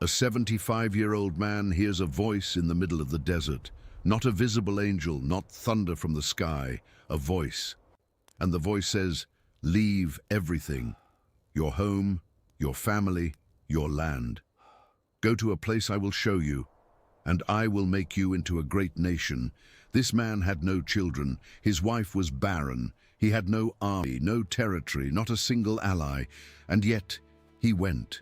A 75-year-old man hears a voice in the middle of the desert. Not a visible angel, not thunder from the sky, a voice. And the voice says, "Leave everything. Your home, your family, your land. Go to a place I will show you, and I will make you into a great nation." This man had no children. His wife was barren. He had no army, no territory, not a single ally. And yet, he went.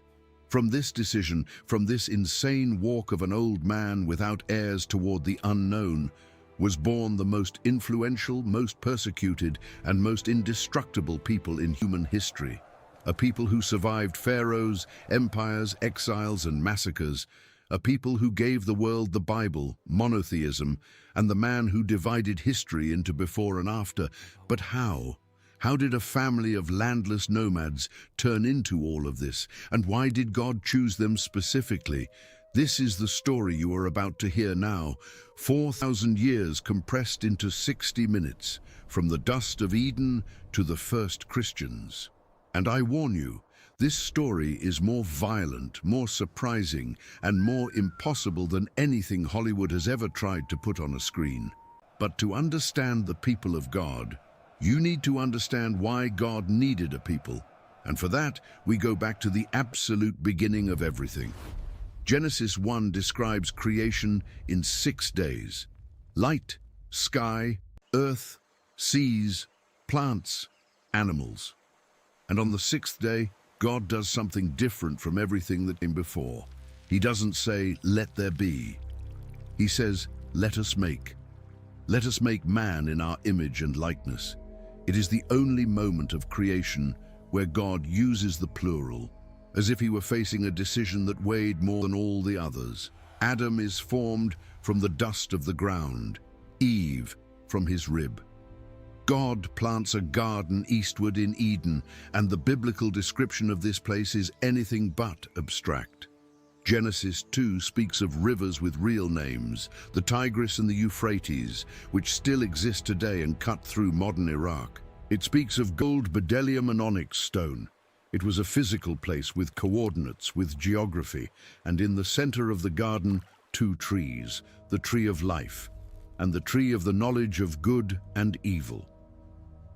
From this decision, from this insane walk of an old man without heirs toward the unknown, was born the most influential, most persecuted, and most indestructible people in human history. A people who survived pharaohs, empires, exiles, and massacres. A people who gave the world the Bible, monotheism, and the man who divided history into before and after. But how? How did a family of landless nomads turn into all of this? And why did God choose them specifically? This is the story you are about to hear now. 4,000 years compressed into 60 minutes, from the dust of Eden to the first Christians. And I warn you, this story is more violent, more surprising, and more impossible than anything Hollywood has ever tried to put on a screen. But to understand the people of God, you need to understand why God needed a people. And for that, we go back to the absolute beginning of everything. Genesis 1 describes creation in 6 days. Light, sky, earth, seas, plants, animals. And on the 6th day, God does something different from everything that came before. He doesn't say, "Let there be." He says, "Let us make. Let us make man in our image and likeness." It is the only moment of creation where God uses the plural, as if he were facing a decision that weighed more than all the others. Adam is formed from the dust of the ground, Eve from his rib. God plants a garden eastward in Eden, and the biblical description of this place is anything but abstract. Genesis 2 speaks of rivers with real names, the Tigris and the Euphrates, which still exist today and cut through modern Iraq. It speaks of gold, bdellium, and onyx stone. It was a physical place with coordinates, with geography, and in the center of the garden, 2 trees, the tree of life and the tree of the knowledge of good and evil.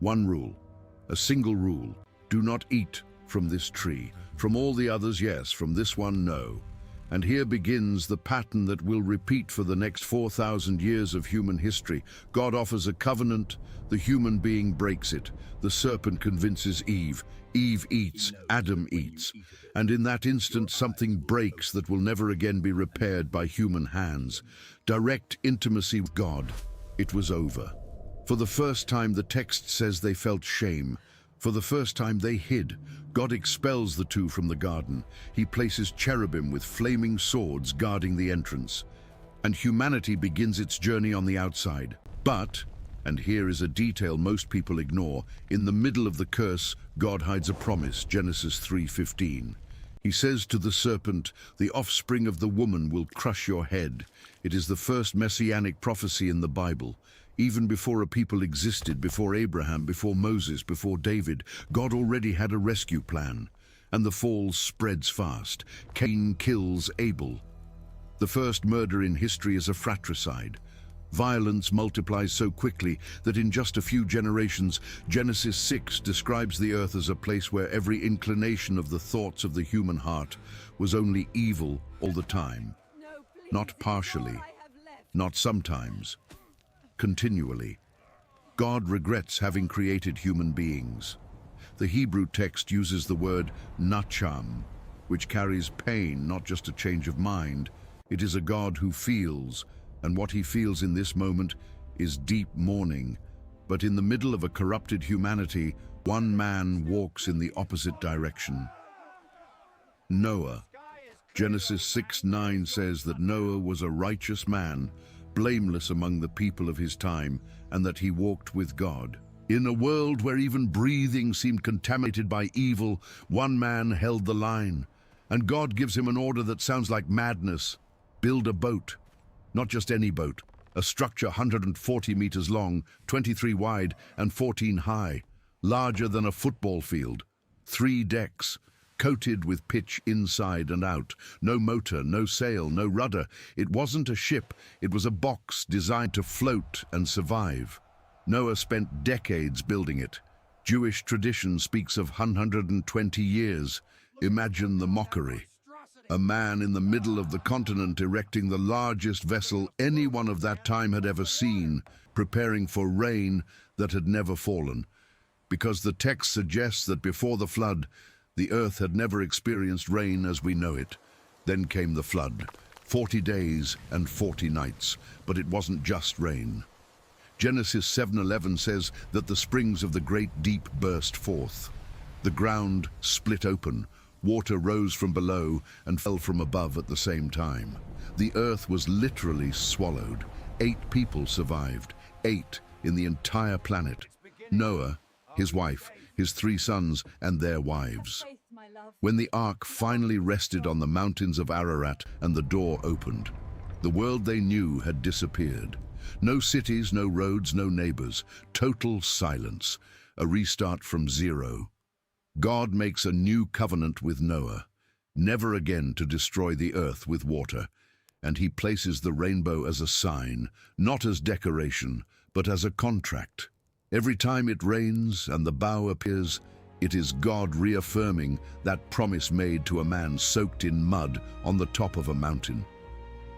One rule, a single rule: do not eat from this tree. From all the others, yes; from this one, no. And here begins the pattern that will repeat for the next 4,000 years of human history. God offers a covenant, the human being breaks it. The serpent convinces Eve. Eve eats, Adam eats. And in that instant, something breaks that will never again be repaired by human hands. Direct intimacy with God. It was over. For the first time, the text says they felt shame. For the first time, they hid. God expels the two from the garden. He places cherubim with flaming swords guarding the entrance. And humanity begins its journey on the outside. But, and here is a detail most people ignore, in the middle of the curse, God hides a promise, Genesis 3:15. He says to the serpent, "The offspring of the woman will crush your head." It is the first messianic prophecy in the Bible. Even before a people existed, before Abraham, before Moses, before David, God already had a rescue plan. And the fall spreads fast. Cain kills Abel. The first murder in history is a fratricide. Violence multiplies so quickly that in just a few generations, Genesis 6 describes the earth as a place where every inclination of the thoughts of the human heart was only evil all the time. Not partially, not sometimes, continually. God regrets having created human beings. The Hebrew text uses the word nacham, which carries pain, not just a change of mind. It is a God who feels, and what he feels in this moment is deep mourning. But in the middle of a corrupted humanity, one man walks in the opposite direction. Noah. Genesis 6:9 says that Noah was a righteous man, blameless among the people of his time, and that he walked with God. In a world where even breathing seemed contaminated by evil, one man held the line. And God gives him an order that sounds like madness. Build a boat. Not just any boat. A structure 140 meters long, 23 wide, and 14 high. Larger than a football field. 3 decks. coated with pitch inside and out. No motor, no sail, no rudder. It wasn't a ship, it was a box designed to float and survive. Noah spent decades building it. Jewish tradition speaks of 120 years. Imagine the mockery. A man in the middle of the continent erecting the largest vessel anyone of that time had ever seen, preparing for rain that had never fallen. Because the text suggests that before the flood, the earth had never experienced rain as we know it. Then came the flood, 40 days and 40 nights, but it wasn't just rain. Genesis 7:11 says that the springs of the great deep burst forth. The ground split open, water rose from below and fell from above at the same time. The earth was literally swallowed. 8 people survived, 8 in the entire planet. Noah, his wife, his 3 sons, and their wives. When the ark finally rested on the mountains of Ararat and the door opened, the world they knew had disappeared. No cities, no roads, no neighbors. Total silence. A restart from zero. God makes a new covenant with Noah, never again to destroy the earth with water, and he places the rainbow as a sign, not as decoration, but as a contract. Every time it rains and the bow appears, it is God reaffirming that promise made to a man soaked in mud on the top of a mountain.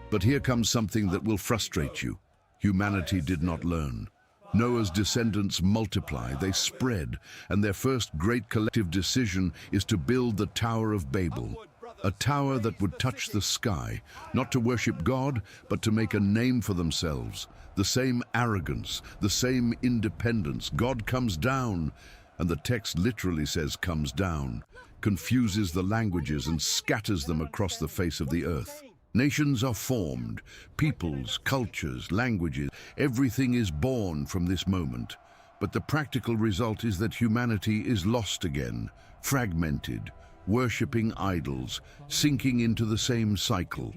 But here comes something that will frustrate you. Humanity did not learn. Noah's descendants multiply, they spread, and their first great collective decision is to build the Tower of Babel, a tower that would touch the sky, not to worship God, but to make a name for themselves. The same arrogance, the same independence. God comes down, and the text literally says comes down, confuses the languages and scatters them across the face of the earth. Nations are formed, peoples, cultures, languages, everything is born from this moment. But the practical result is that humanity is lost again, fragmented, worshipping idols, sinking into the same cycle.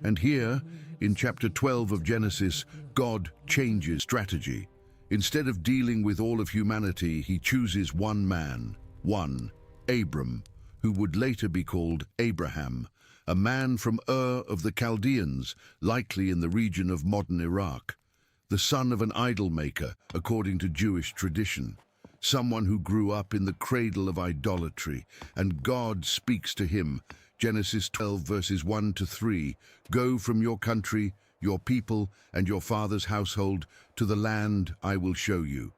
And here, in chapter 12 of Genesis, God changes strategy. Instead of dealing with all of humanity, he chooses one man, Abram, who would later be called Abraham, a man from Ur of the Chaldeans, likely in the region of modern Iraq, the son of an idol maker, according to Jewish tradition, someone who grew up in the cradle of idolatry, and God speaks to him. Genesis 12 verses 1 to 3, "Go from your country, your people, and your father's household to the land I will show you.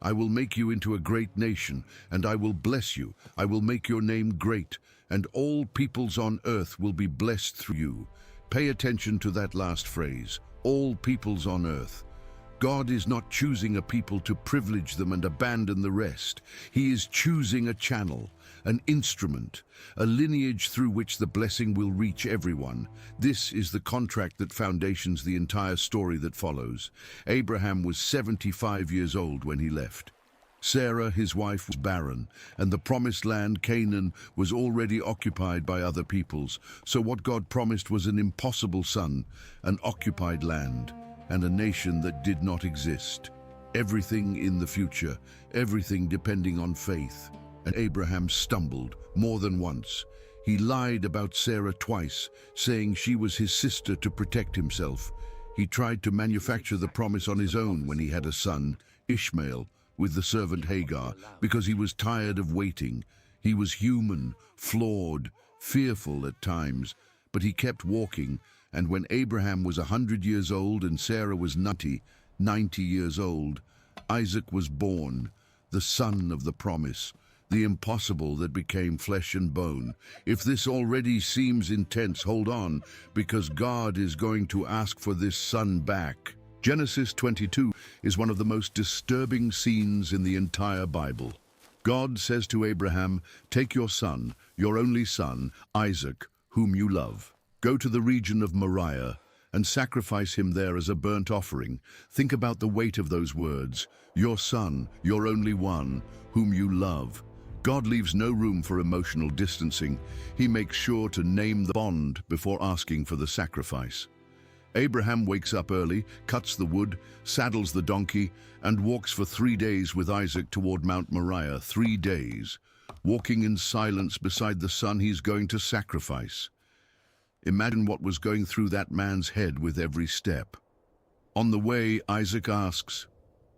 I will make you into a great nation, and I will bless you. I will make your name great, and all peoples on earth will be blessed through you." Pay attention to that last phrase, all peoples on earth. God is not choosing a people to privilege them and abandon the rest. He is choosing a channel, an instrument, a lineage through which the blessing will reach everyone. This is the contract that foundations the entire story that follows. Abraham was 75 years old when he left. Sarah, his wife, was barren, and the promised land, Canaan, was already occupied by other peoples. So what God promised was an impossible son, an occupied land, and a nation that did not exist. Everything in the future, everything depending on faith. And Abraham stumbled more than once. He lied about Sarah twice, saying she was his sister to protect himself. He tried to manufacture the promise on his own when he had a son, Ishmael, with the servant Hagar, because he was tired of waiting. He was human, flawed, fearful at times, but he kept walking, and when Abraham was 100 years old and Sarah was 90 years old, Isaac was born, the son of the promise, the impossible that became flesh and bone. If this already seems intense, hold on, because God is going to ask for this son back. Genesis 22 is one of the most disturbing scenes in the entire Bible. God says to Abraham, "Take your son, your only son, Isaac, whom you love. Go to the region of Moriah and sacrifice him there as a burnt offering." Think about the weight of those words. Your son, your only one, whom you love. God leaves no room for emotional distancing. He makes sure to name the bond before asking for the sacrifice. Abraham wakes up early, cuts the wood, saddles the donkey, and walks for 3 days with Isaac toward Mount Moriah. 3 days. walking in silence beside the son he's going to sacrifice. Imagine what was going through that man's head with every step. On the way, Isaac asks,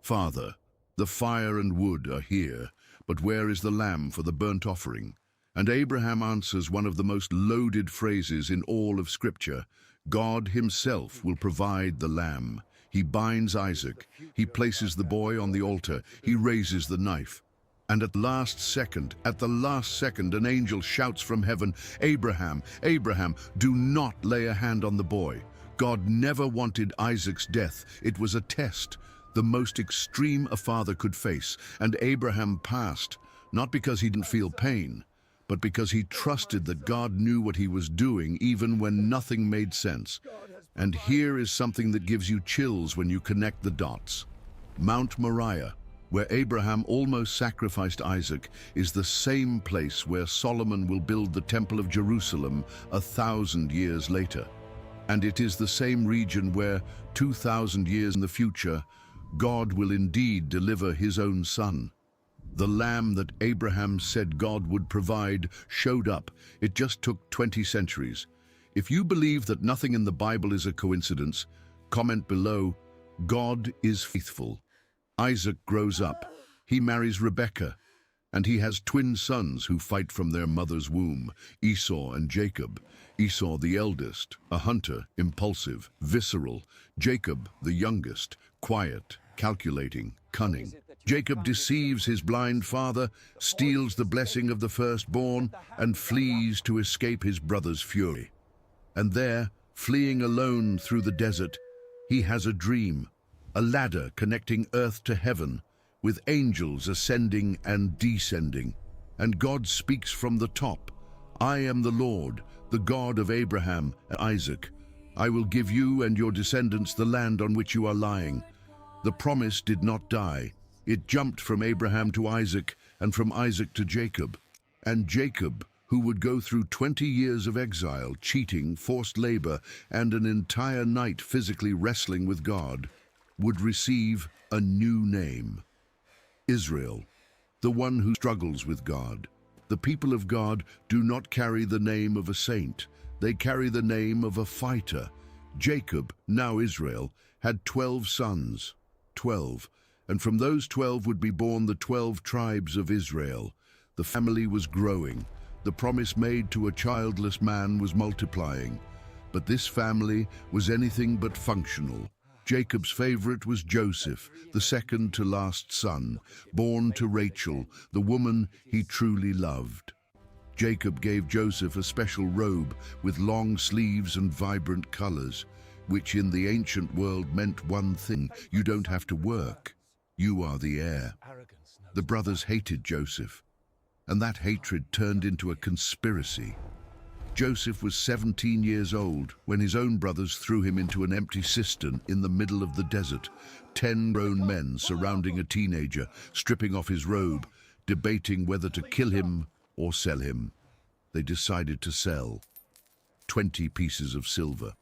"Father, the fire and wood are here, but where is the lamb for the burnt offering?" And Abraham answers one of the most loaded phrases in all of Scripture: God himself will provide the lamb. He binds Isaac, he places the boy on the altar, he raises the knife. And at the last second, an angel shouts from heaven, "Abraham, Abraham, do not lay a hand on the boy." God never wanted Isaac's death. It was a test, the most extreme a father could face. And Abraham passed, not because he didn't feel pain, but because he trusted that God knew what he was doing even when nothing made sense. And here is something that gives you chills when you connect the dots. Mount Moriah, where Abraham almost sacrificed Isaac, is the same place where Solomon will build the Temple of Jerusalem 1,000 years later. And it is the same region where, 2,000 years in the future, God will indeed deliver his own son. The lamb that Abraham said God would provide showed up. It just took 20 centuries. If you believe that nothing in the Bible is a coincidence, comment below, God is faithful. Isaac grows up. He marries Rebekah, and he has twin sons who fight from their mother's womb, Esau and Jacob. Esau, the eldest, a hunter, impulsive, visceral. Jacob, the youngest, quiet, calculating, cunning. Jacob deceives his blind father, steals the blessing of the firstborn, and flees to escape his brother's fury. And there, fleeing alone through the desert, he has a dream. A ladder connecting earth to heaven, with angels ascending and descending. And God speaks from the top, "I am the Lord, the God of Abraham and Isaac. I will give you and your descendants the land on which you are lying." The promise did not die. It jumped from Abraham to Isaac, and from Isaac to Jacob. And Jacob, who would go through 20 years of exile, cheating, forced labor, and an entire night physically wrestling with God, would receive a new name. Israel, the one who struggles with God. The people of God do not carry the name of a saint. They carry the name of a fighter. Jacob, now Israel, had 12 sons. 12. And from those 12 would be born the 12 tribes of Israel. The family was growing. The promise made to a childless man was multiplying. But this family was anything but functional. Jacob's favorite was Joseph, the second to last son, born to Rachel, the woman he truly loved. Jacob gave Joseph a special robe with long sleeves and vibrant colors, which in the ancient world meant one thing: you don't have to work. You are the heir. The brothers hated Joseph, and that hatred turned into a conspiracy. Joseph was 17 years old when his own brothers threw him into an empty cistern in the middle of the desert. 10 grown men surrounding a teenager, stripping off his robe, debating whether to kill him or sell him. They decided to sell. 20 pieces of silver.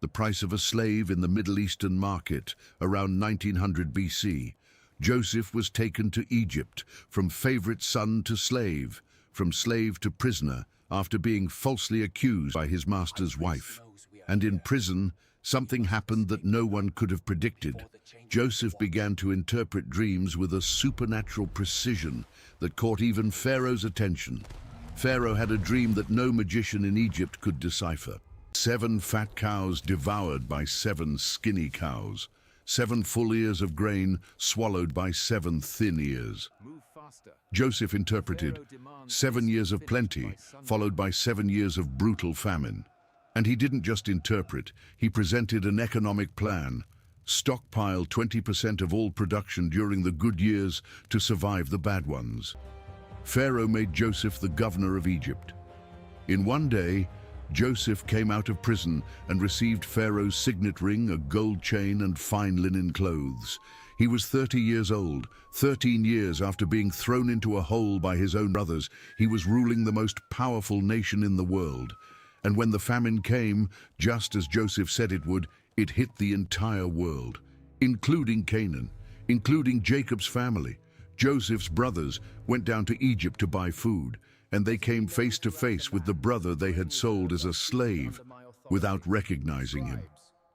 The price of a slave in the Middle Eastern market around 1900 BC. Joseph was taken to Egypt, from favorite son to slave, from slave to prisoner, after being falsely accused by his master's wife. And in prison, something happened that no one could have predicted. Joseph began to interpret dreams with a supernatural precision that caught even Pharaoh's attention. Pharaoh had a dream that no magician in Egypt could decipher. 7 fat cows devoured by 7 skinny cows. 7 full ears of grain swallowed by 7 thin ears. Joseph interpreted 7 years of plenty, followed by 7 years of brutal famine. And he didn't just interpret, he presented an economic plan. Stockpile 20% of all production during the good years to survive the bad ones. Pharaoh made Joseph the governor of Egypt. In one day, Joseph came out of prison and received Pharaoh's signet ring, a gold chain, and fine linen clothes. He was 30 years old. 13 years after being thrown into a hole by his own brothers, he was ruling the most powerful nation in the world. And when the famine came, just as Joseph said it would, it hit the entire world, including Canaan, including Jacob's family. Joseph's brothers went down to Egypt to buy food, and they came face to face with the brother they had sold as a slave without recognizing him.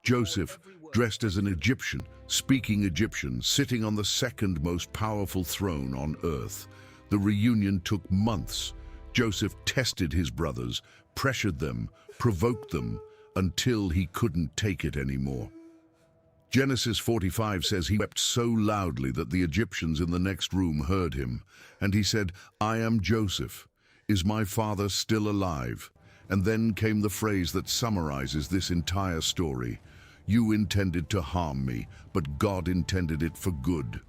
Joseph, dressed as an Egyptian, speaking Egyptian, sitting on the second most powerful throne on earth. The reunion took months. Joseph tested his brothers, pressured them, provoked them, until he couldn't take it anymore. Genesis 45 says he wept so loudly that the Egyptians in the next room heard him, and he said, "I am Joseph. Is my father still alive?" And then came the phrase that summarizes this entire story. "You intended to harm me, but God intended it for good."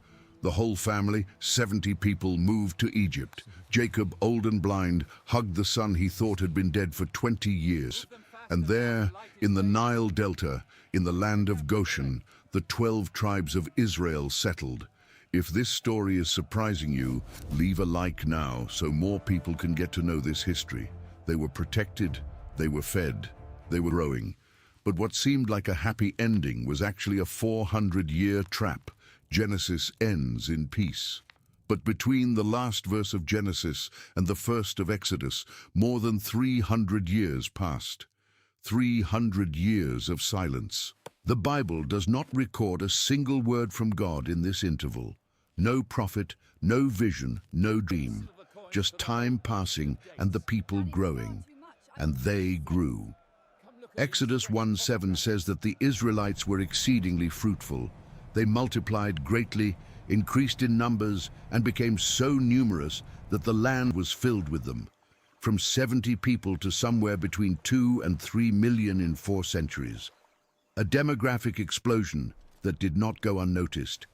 The whole family, 70 people, moved to Egypt. Jacob, old and blind, hugged the son he thought had been dead for 20 years. And there, in the Nile Delta, in the land of Goshen, the 12 tribes of Israel settled. If this story is surprising you, leave a like now so more people can get to know this history. They were protected, they were fed, they were growing. But what seemed like a happy ending was actually a 400-year trap. Genesis ends in peace. But between the last verse of Genesis and the first of Exodus, more than 300 years passed. 300 years of silence. The Bible does not record a single word from God in this interval. No prophet, no vision, no dream. Just time passing and the people growing. And they grew. Exodus 1:7 says that the Israelites were exceedingly fruitful. They multiplied greatly, increased in numbers, and became so numerous that the land was filled with them. From 70 people to somewhere between 2 and 3 million in 4 centuries. A demographic explosion that did not go unnoticed,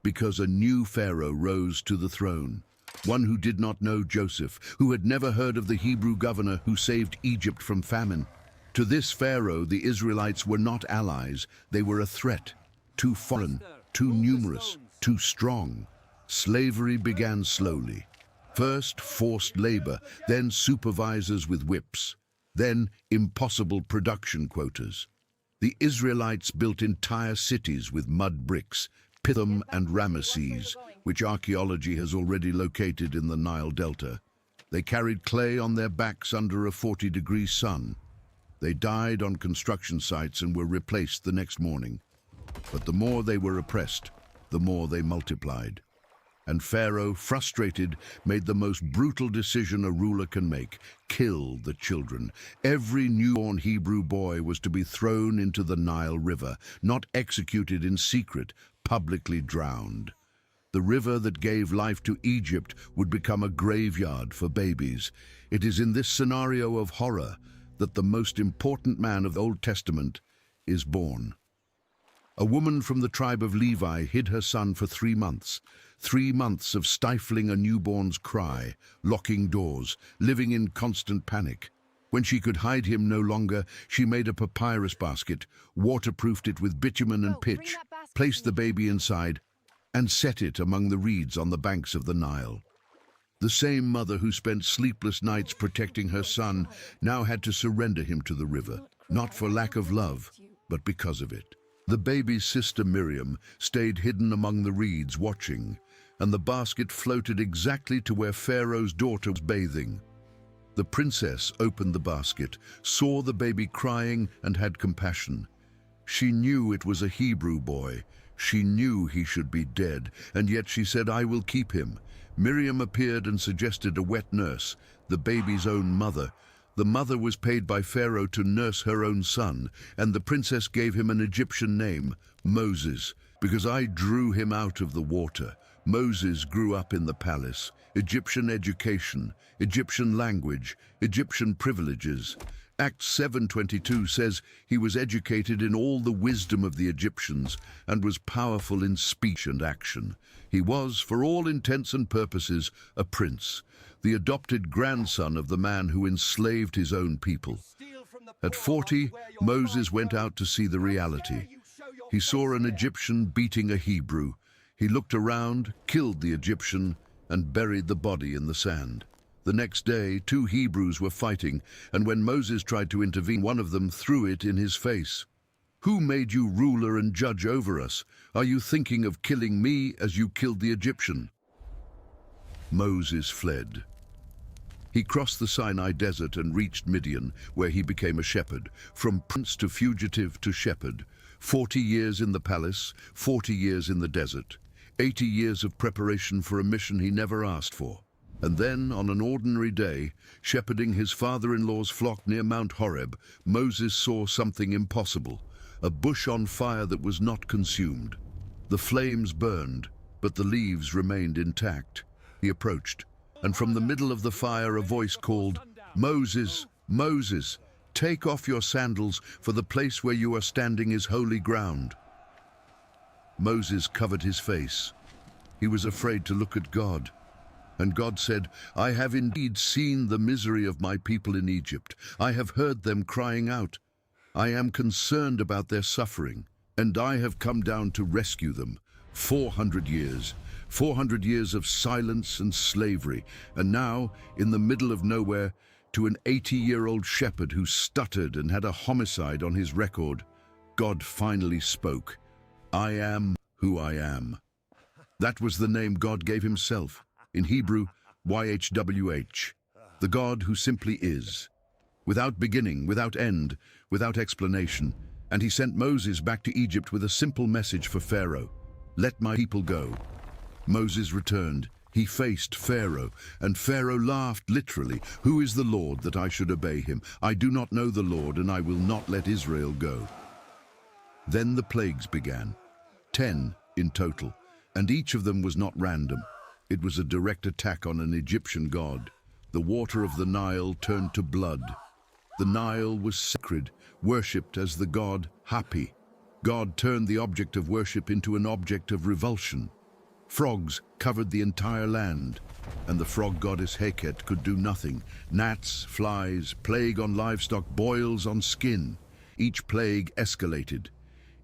because a new Pharaoh rose to the throne. One who did not know Joseph, who had never heard of the Hebrew governor who saved Egypt from famine. To this Pharaoh, the Israelites were not allies, they were a threat. Too foreign, too numerous, too strong. Slavery began slowly. First forced labor, then supervisors with whips, then impossible production quotas. The Israelites built entire cities with mud bricks, Pithom and Ramesses, which archaeology has already located in the Nile Delta. They carried clay on their backs under a 40-degree sun. They died on construction sites and were replaced the next morning. But the more they were oppressed, the more they multiplied. And Pharaoh, frustrated, made the most brutal decision a ruler can make: kill the children. Every newborn Hebrew boy was to be thrown into the Nile River, not executed in secret, publicly drowned. The river that gave life to Egypt would become a graveyard for babies. It is in this scenario of horror that the most important man of the Old Testament is born. A woman from the tribe of Levi hid her son for 3 months. 3 months of stifling a newborn's cry, locking doors, living in constant panic. When she could hide him no longer, she made a papyrus basket, waterproofed it with bitumen and pitch, placed the baby inside, and set it among the reeds on the banks of the Nile. The same mother who spent sleepless nights protecting her son now had to surrender him to the river, not for lack of love, but because of it. The baby's sister Miriam stayed hidden among the reeds watching, and the basket floated exactly to where Pharaoh's daughter was bathing. The princess opened the basket, saw the baby crying, and had compassion. She knew it was a Hebrew boy. She knew he should be dead, and yet she said, "I will keep him." Miriam appeared and suggested a wet nurse, the baby's own mother. The mother was paid by Pharaoh to nurse her own son, and the princess gave him an Egyptian name, Moses, because I drew him out of the water. Moses grew up in the palace. Egyptian education, Egyptian language, Egyptian privileges. Acts 7:22 says he was educated in all the wisdom of the Egyptians and was powerful in speech and action. He was, for all intents and purposes, a prince, the adopted grandson of the man who enslaved his own people. At 40, Moses went out to see the reality. He saw an Egyptian beating a Hebrew. He looked around, killed the Egyptian, and buried the body in the sand. The next day, 2 Hebrews were fighting, and when Moses tried to intervene, one of them threw it in his face. "Who made you ruler and judge over us? Are you thinking of killing me as you killed the Egyptian?" Moses fled. He crossed the Sinai desert and reached Midian, where he became a shepherd. From prince to fugitive to shepherd. 40 years in the palace, 40 years in the desert. 80 years of preparation for a mission he never asked for. And then, on an ordinary day, shepherding his father-in-law's flock near Mount Horeb, Moses saw something impossible, a bush on fire that was not consumed. The flames burned, but the leaves remained intact. He approached, and from the middle of the fire a voice called, "Moses, Moses, take off your sandals, for the place where you are standing is holy ground." Moses covered his face. He was afraid to look at God. And God said, "I have indeed seen the misery of my people in Egypt. I have heard them crying out. I am concerned about their suffering, and I have come down to rescue them. 400 years. 400 years of silence and slavery, and now, in the middle of nowhere, to an 80-year-old shepherd who stuttered and had a homicide on his record, God finally spoke, "I am who I am." That was the name God gave himself. In Hebrew, YHWH, the God who simply is, without beginning, without end, without explanation. And he sent Moses back to Egypt with a simple message for Pharaoh: "Let my people go." Moses returned. He faced Pharaoh, and Pharaoh laughed literally. "Who is the Lord that I should obey him? I do not know the Lord, and I will not let Israel go." Then the plagues began, 10 in total, and each of them was not random. It was a direct attack on an Egyptian god. The water of the Nile turned to blood. The Nile was sacred, worshipped as the god Hapi. God turned the object of worship into an object of revulsion. Frogs covered the entire land, and the frog goddess Heket could do nothing. Gnats, flies, plague on livestock, boils on skin. Each plague escalated.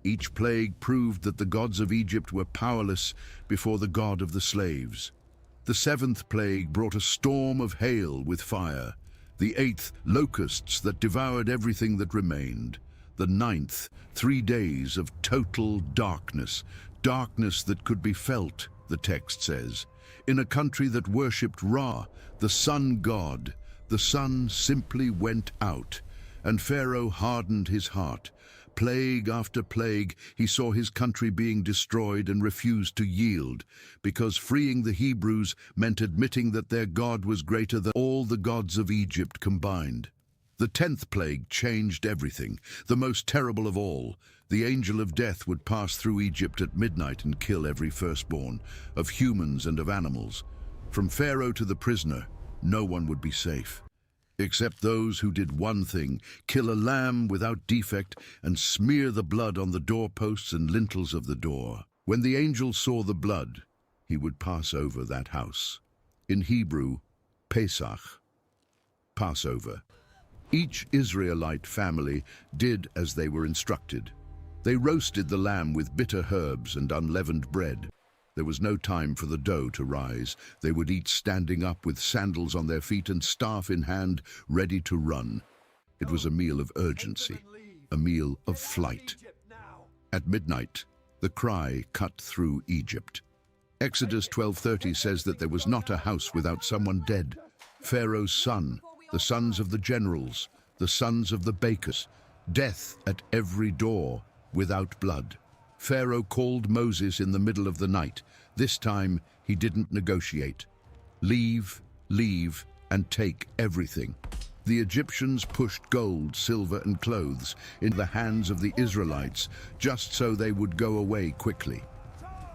Each plague proved that the gods of Egypt were powerless before the god of the slaves. The 7th plague brought a storm of hail with fire. The 8th, locusts that devoured everything that remained. The 9th, 3 days of total darkness. Darkness that could be felt, the text says. In a country that worshipped Ra, the sun god, the sun simply went out, and Pharaoh hardened his heart. Plague after plague, he saw his country being destroyed and refused to yield, because freeing the Hebrews meant admitting that their God was greater than all the gods of Egypt combined. The 10th plague changed everything, the most terrible of all. The angel of death would pass through Egypt at midnight and kill every firstborn, of humans and of animals. From Pharaoh to the prisoner, no one would be safe, except those who did one thing: kill a lamb without defect and smear the blood on the doorposts and lintels of the door. When the angel saw the blood, he would pass over that house. In Hebrew, Pesach, Passover. Each Israelite family did as they were instructed. They roasted the lamb with bitter herbs and unleavened bread. There was no time for the dough to rise. They would eat standing up with sandals on their feet and staff in hand, ready to run. It was a meal of urgency, a meal of flight. At midnight, the cry cut through Egypt. Exodus 12:30 says that there was not a house without someone dead. Pharaoh's son, the sons of the generals, the sons of the bakers, death at every door without blood. Pharaoh called Moses in the middle of the night. This time, he didn't negotiate. Leave, leave, and take everything. The Egyptians pushed gold, silver, and clothes into the hands of the Israelites just so they would go away quickly.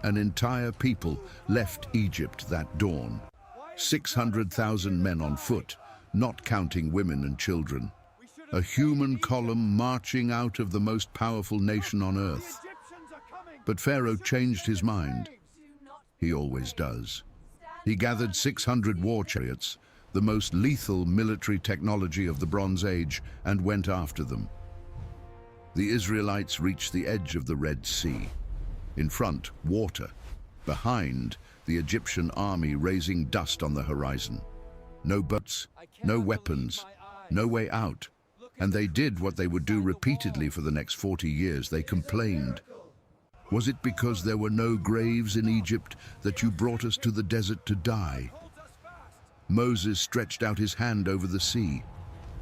An entire people left Egypt that dawn. 600,000 men on foot, not counting women and children. A human column marching out of the most powerful nation on earth. But Pharaoh changed his mind. He always does. He gathered 600 war chariots, the most lethal military technology of the Bronze Age, and went after them. The Israelites reached the edge of the Red Sea. In front, water. Behind, the Egyptian army raising dust on the horizon. No boats, no weapons, no way out. And they did what they would do repeatedly for the next 40 years. They complained. Was it because there were no graves in Egypt that you brought us to the desert to die? Moses stretched out his hand over the sea,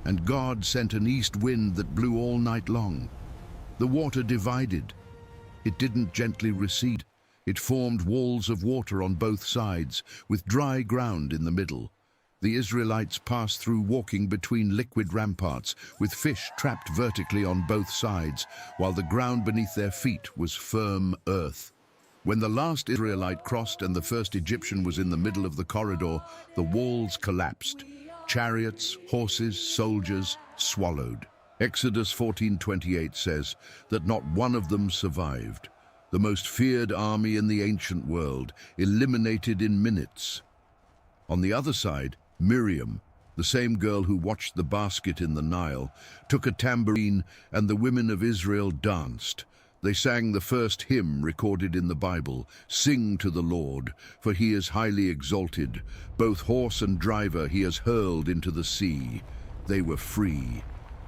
and God sent an east wind that blew all night long. The water divided. It didn't gently recede. It formed walls of water on both sides, with dry ground in the middle. The Israelites passed through walking between liquid ramparts, with fish trapped vertically on both sides, while the ground beneath their feet was firm earth. When the last Israelite crossed and the first Egyptian was in the middle of the corridor, the walls collapsed. Chariots, horses, soldiers swallowed. Exodus 14:28 says that not one of them survived. The most feared army in the ancient world, eliminated in minutes. On the other side, Miriam, the same girl who watched the basket in the Nile, took a tambourine and the women of Israel danced. They sang the first hymn recorded in the Bible, "Sing to the Lord, for he is highly exalted. Both horse and driver he has hurled into the sea." They were free.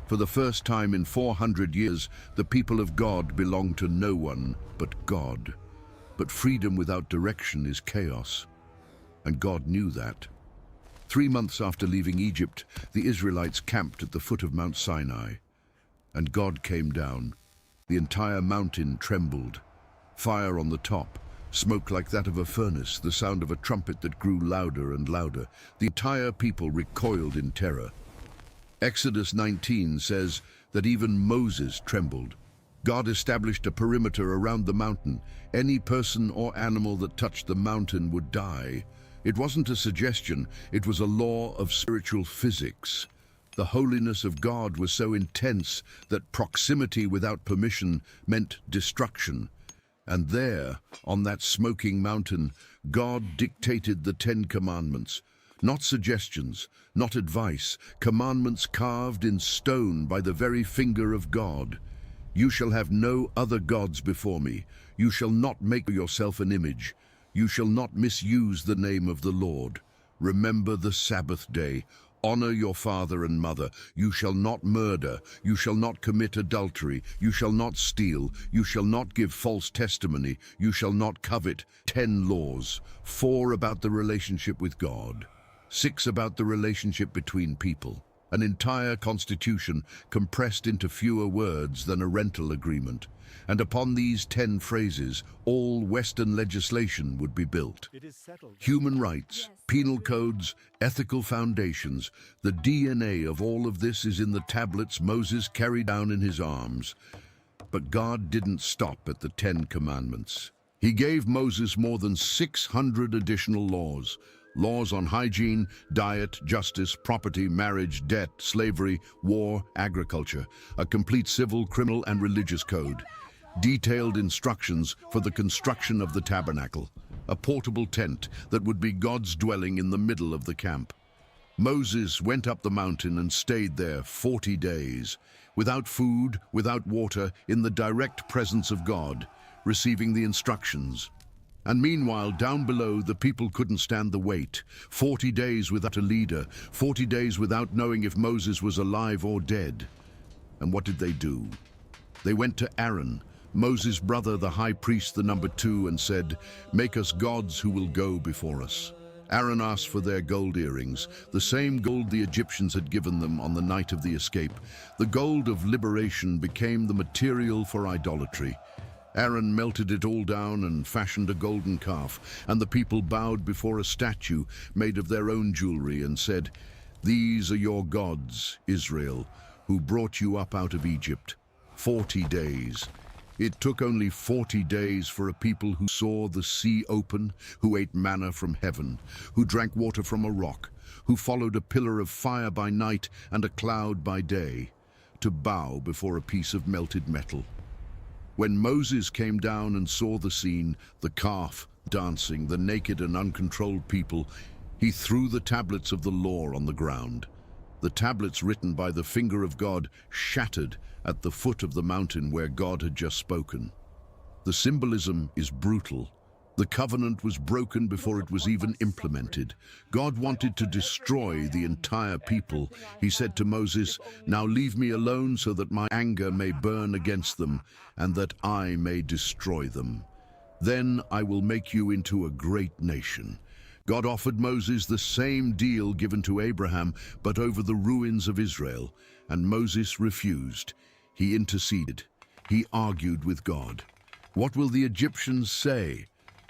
For the first time in 400 years, the people of God belong to no one but God. But freedom without direction is chaos, and God knew that. 3 months after leaving Egypt, the Israelites camped at the foot of Mount Sinai, and God came down. The entire mountain trembled. Fire on the top, smoke like that of a furnace, the sound of a trumpet that grew louder and louder. The entire people recoiled in terror. Exodus 19 says that even Moses trembled. God established a perimeter around the mountain. Any person or animal that touched the mountain would die. It wasn't a suggestion, it was a law of spiritual physics. The holiness of God was so intense that proximity without permission meant destruction. And there, on that smoking mountain, God dictated the 10 Commandments. Not suggestions, not advice, commandments carved in stone by the very finger of God. You shall have no other gods before me. You shall not make yourself an image. You shall not misuse the name of the Lord. Remember the Sabbath day. Honor your father and mother. You shall not murder. You shall not commit adultery. You shall not steal. You shall not give false testimony. You shall not covet. 10 laws. 4 about the relationship with God. 6 about the relationship between people. An entire constitution compressed into fewer words than a rental agreement. And upon these 10 phrases, all Western legislation would be built. Human rights, penal codes, ethical foundations, the DNA of all of this is in the tablets Moses carried down in his arms. But God didn't stop at the 10 Commandments. He gave Moses more than 600 additional laws. Laws on hygiene, diet, justice, property, marriage, debt, slavery, war, agriculture, a complete civil, criminal, and religious code. Detailed instructions for the construction of the tabernacle, a portable tent that would be God's dwelling in the middle of the camp. Moses went up the mountain and stayed there 40 days, without food, without water, in the direct presence of God, receiving the instructions. And meanwhile, down below, the people couldn't stand the wait. 40 days without a leader, 40 days without knowing if Moses was alive or dead. And what did they do? They went to Aaron, Moses' brother, the high priest, the number 2, and said, "Make us gods who will go before us." Aaron asked for their gold earrings, the same gold the Egyptians had given them on the night of the escape. The gold of liberation became the material for idolatry. Aaron melted it all down and fashioned a golden calf, and the people bowed before a statue made of their own jewelry and said, "These are your gods, Israel, who brought you up out of Egypt." 40 days. It took only 40 days for a people who saw the sea open, who ate manna from heaven, who drank water from a rock, who followed a pillar of fire by night and a cloud by day, to bow before a piece of melted metal. When Moses came down and saw the scene, the calf dancing, the naked and uncontrolled people, he threw the tablets of the law on the ground. The tablets written by the finger of God shattered at the foot of the mountain where God had just spoken. The symbolism is brutal. The covenant was broken before it was even implemented. God wanted to destroy the entire people. He said to Moses, "Now leave me alone so that my anger may burn against them and that I may destroy them. Then I will make you into a great nation. God offered Moses the same deal given to Abraham, but over the ruins of Israel, and Moses refused. He interceded. He argued with God. What will the Egyptians say?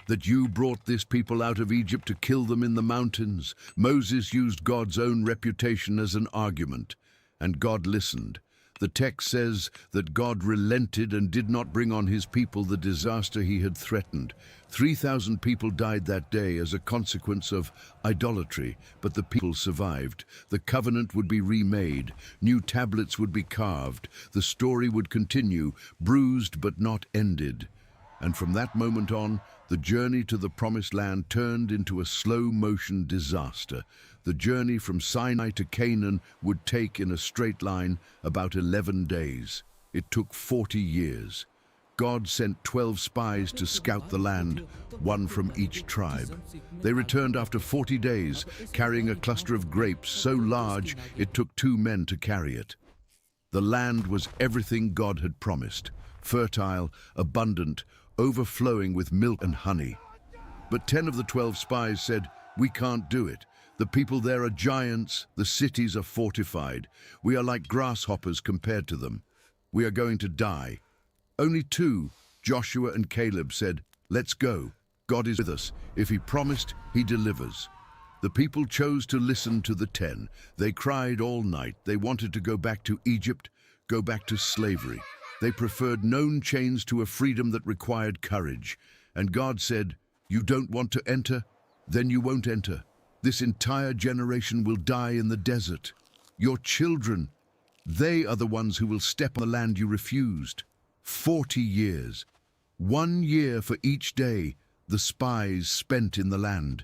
That you brought this people out of Egypt to kill them in the mountains? Moses used God's own reputation as an argument, and God listened. The text says that God relented and did not bring on his people the disaster he had threatened. 3,000 people died that day as a consequence of idolatry, but the people survived. The covenant would be remade. New tablets would be carved. The story would continue, bruised but not ended. And from that moment on, the journey to the Promised Land turned into a slow-motion disaster. The journey from Sinai to Canaan would take, in a straight line, about 11 days. It took 40 years. God sent 12 spies to scout the land, one from each tribe. They returned after 40 days, carrying a cluster of grapes so large it took 2 men to carry it. The land was everything God had promised: fertile, abundant, overflowing with milk and honey. But 10 of the 12 spies said, "We can't do it. The people there are giants, the cities are fortified. We are like grasshoppers compared to them. We are going to die." Only 2, Joshua and Caleb, said, "Let's go. God is with us. If he promised, he delivers." The people chose to listen to the 10. They cried all night. They wanted to go back to Egypt, go back to slavery. They preferred known chains to a freedom that required courage. And God said, "You don't want to enter? Then you won't enter. This entire generation will die in the desert. Your children, they are the ones who will step on the land you refused." 40 years, 1 year for each day the spies spent in the land.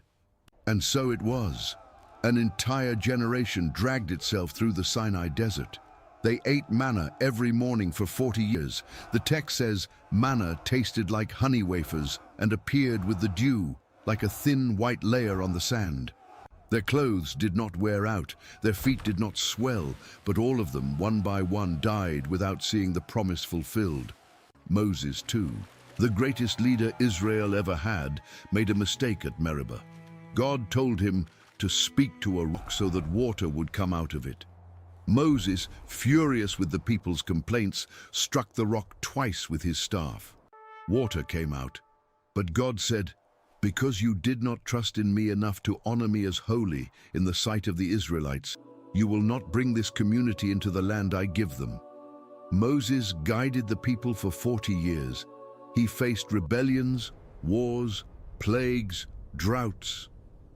And so it was. An entire generation dragged itself through the Sinai desert. They ate manna every morning for 40 years. The text says manna tasted like honey wafers and appeared with the dew, like a thin white layer on the sand. Their clothes did not wear out, their feet did not swell, but all of them, one by one, died without seeing the promise fulfilled. Moses, too, the greatest leader Israel ever had, made a mistake at Meribah. God told him to speak to a rock so that water would come out of it. Moses, furious with the people's complaints, struck the rock twice with his staff. Water came out, but God said, "Because you did not trust in me enough to honor me as holy in the sight of the Israelites, you will not bring this community into the land I give them." Moses guided the people for 40 years. He faced rebellions, wars, plagues, droughts.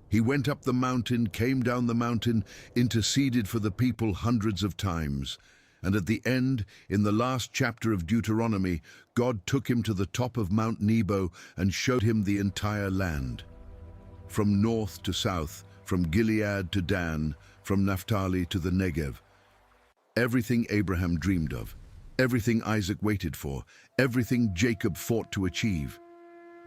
He went up the mountain, came down the mountain, interceded for the people hundreds of times. And at the end, in the last chapter of Deuteronomy, God took him to the top of Mount Nebo and showed him the entire land. From north to south, from Gilead to Dan, from Naphtali to the Negev. Everything Abraham dreamed of, everything Isaac waited for, everything Jacob fought to achieve.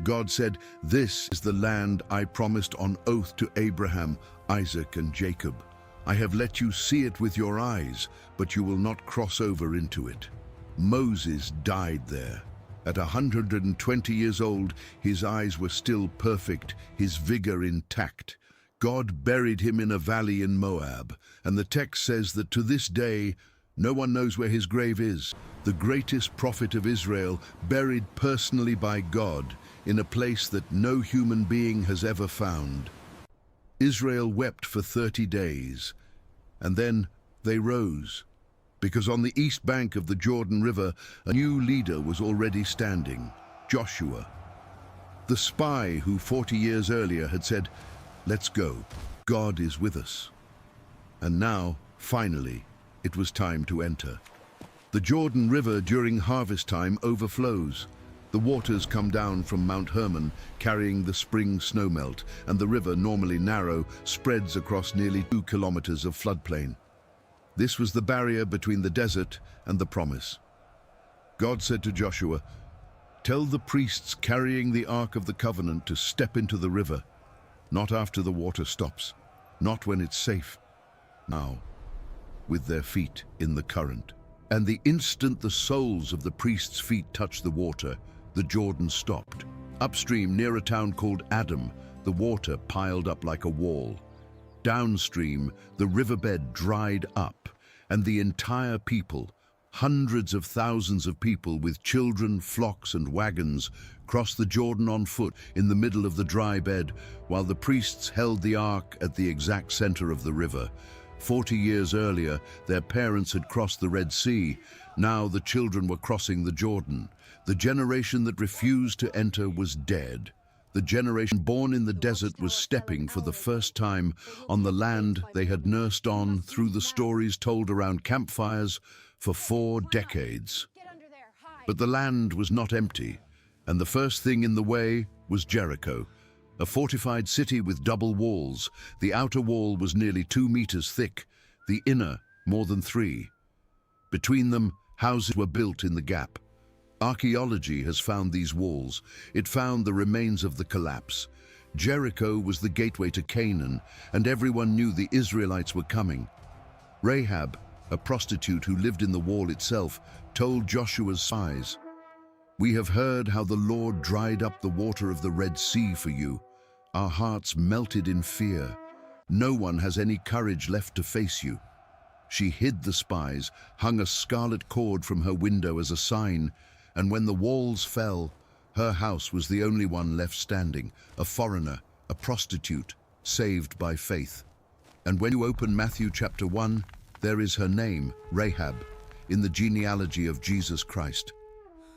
God said, "This is the land I promised on oath to Abraham, Isaac, and Jacob. I have let you see it with your eyes, but you will not cross over into it." Moses died there. At 120 years old, his eyes were still perfect, his vigor intact. God buried him in a valley in Moab, and the text says that to this day, no one knows where his grave is. The greatest prophet of Israel, buried personally by God, in a place that no human being has ever found. Israel wept for 30 days, and then they rose, because on the east bank of the Jordan River, a new leader was already standing, Joshua. The spy who 40 years earlier had said, "Let's go, God is with us." And now, finally, it was time to enter. The Jordan River during harvest time overflows. The waters come down from Mount Hermon, carrying the spring snowmelt, and the river, normally narrow, spreads across nearly 2 kilometers of floodplain. This was the barrier between the desert and the promise. God said to Joshua, "Tell the priests carrying the Ark of the Covenant to step into the river, not after the water stops, not when it's safe, now, with their feet in the current." And the instant the soles of the priests' feet touched the water, the Jordan stopped. Upstream, near a town called Adam, the water piled up like a wall. Downstream, the riverbed dried up, and the entire people, hundreds of thousands of people with children, flocks and wagons, crossed the Jordan on foot in the middle of the dry bed, while the priests held the ark at the exact center of the river. 40 years earlier, their parents had crossed the Red Sea. Now the children were crossing the Jordan. The generation that refused to enter was dead. The generation born in the desert was stepping for the first time on the land they had nursed on through the stories told around campfires for 4 decades. But the land was not empty, and the first thing in the way was Jericho, a fortified city with double walls. The outer wall was nearly 2 meters thick, the inner more than 3. Between them, houses were built in the gap. Archaeology has found these walls. It found the remains of the collapse. Jericho was the gateway to Canaan, and everyone knew the Israelites were coming. Rahab, a prostitute who lived in the wall itself, told Joshua's spies, "We have heard how the Lord dried up the water of the Red Sea for you. Our hearts melted in fear. No one has any courage left to face you." She hid the spies, hung a scarlet cord from her window as a sign, and when the walls fell, her house was the only one left standing, a foreigner, a prostitute, saved by faith. And when you open Matthew chapter 1, there is her name, Rahab, in the genealogy of Jesus Christ.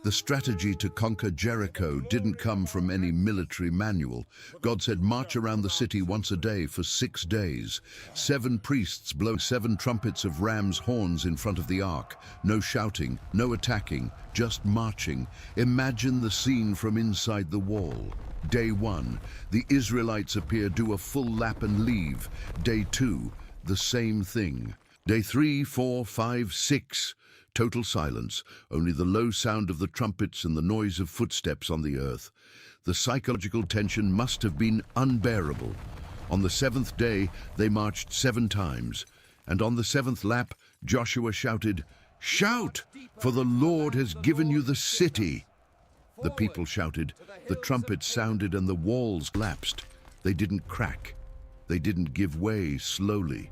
The strategy to conquer Jericho didn't come from any military manual. God said, march around the city once a day for 6 days. 7 priests blow 7 trumpets of ram's horns in front of the ark. No shouting, no attacking, just marching. Imagine the scene from inside the wall. Day 1, the Israelites appear, do a full lap and leave. Day 2, the same thing. Day 3, 4, 5, 6. Total silence, only the low sound of the trumpets and the noise of footsteps on the earth. The psychological tension must have been unbearable. On the 7th day, they marched 7 times, and on the 7th lap, Joshua shouted, "Shout, for the Lord has given you the city." The people shouted, the trumpets sounded, and the walls collapsed. They didn't crack. They didn't give way slowly.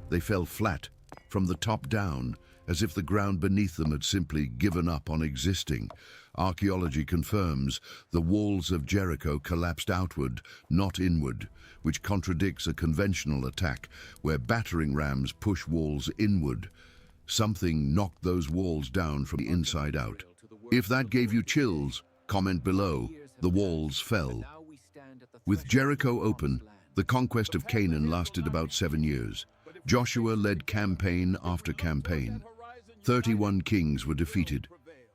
They fell flat, from the top down, as if the ground beneath them had simply given up on existing. Archaeology confirms the walls of Jericho collapsed outward, not inward, which contradicts a conventional attack where battering rams push walls inward. Something knocked those walls down from the inside out. If that gave you chills, comment below. The walls fell. With Jericho open, the conquest of Canaan lasted about 7 years. Joshua led campaign after campaign. 31 kings were defeated.